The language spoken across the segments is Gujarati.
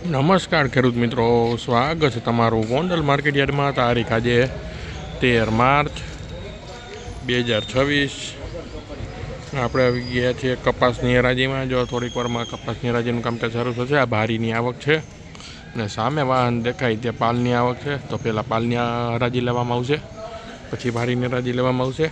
નમસ્કાર ખેડૂત મિત્રો, સ્વાગત છે તમારું ગોંડલ માર્કેટ યાર્ડમાં. તારીખ આજે 13 માર્ચ 2026. આપણે આવી ગયા છીએ કપાસની હરાજીમાં. જો થોડીક વારમાં કપાસની હરાજીનું કામકાજ શરૂ થશે. આ ભારીની આવક છે અને સામે વાહન દેખાય તે પાલની આવક છે. તો પહેલાં પાલની હરાજી લેવામાં આવશે, પછી ભારીની હરાજી લેવામાં આવશે.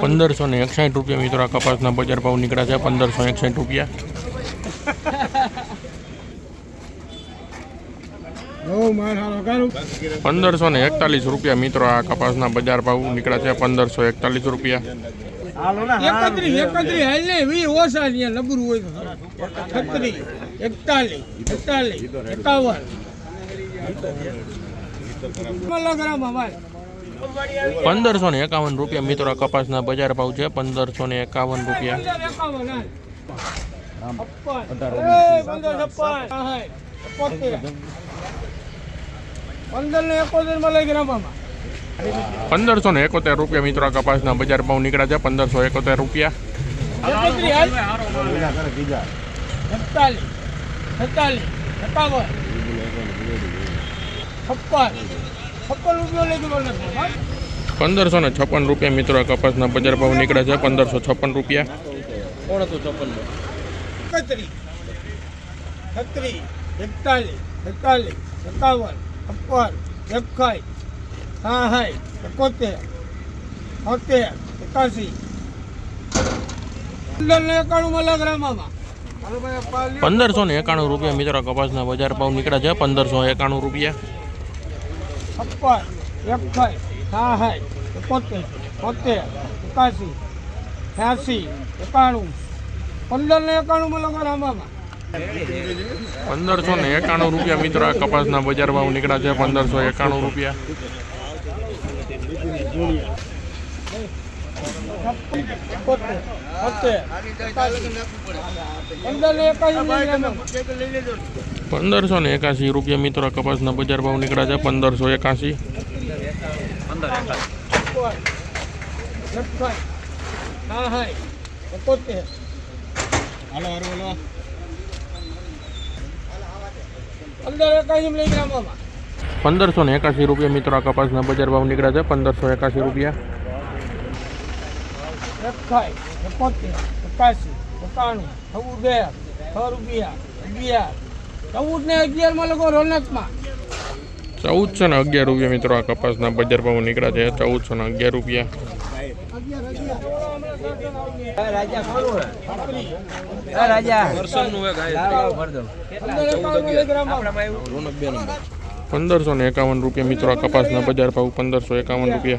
₹1561 મિત્રો આ કપાસના બજાર ભાવ નીકળ્યા છે. ₹1561. ₹1541 મિત્રો આ કપાસના બજાર ભાવ નીકળ્યા છે. ₹1541. ₹1551 મિત્રો આ કપાસના બજાર ભાવ છે. ₹1551. ₹1571 મિત્રો આ કપાસના બજાર ભાવ નીકળ્યા છે. ₹1571. ₹1556 મિત્રો આ કપાસના બજાર ભાવ નીકળ્યા છે. ₹1556. ₹1591 મિત્રો કપાસના બજાર ભાવ નીકળ્યા છે. ₹1591. ₹1591 મિત્રો આ કપાસના બજાર ભાવ નીકળ્યા છે. ₹1591. ₹1581 મિત્રો કપાસના બજાર ભાવ નીકળ્યા છે. ₹1581. ₹1581 મિત્રો આ કપાસના બજાર ભાવ નીકળ્યા છે. ₹1581. ₹1411 મિત્રો આ કપાસના બજાર ભાવ નીકળ્યા છે. ₹1411. ₹1551 મિત્રો આ કપાસના બજાર ભાવ ₹1551.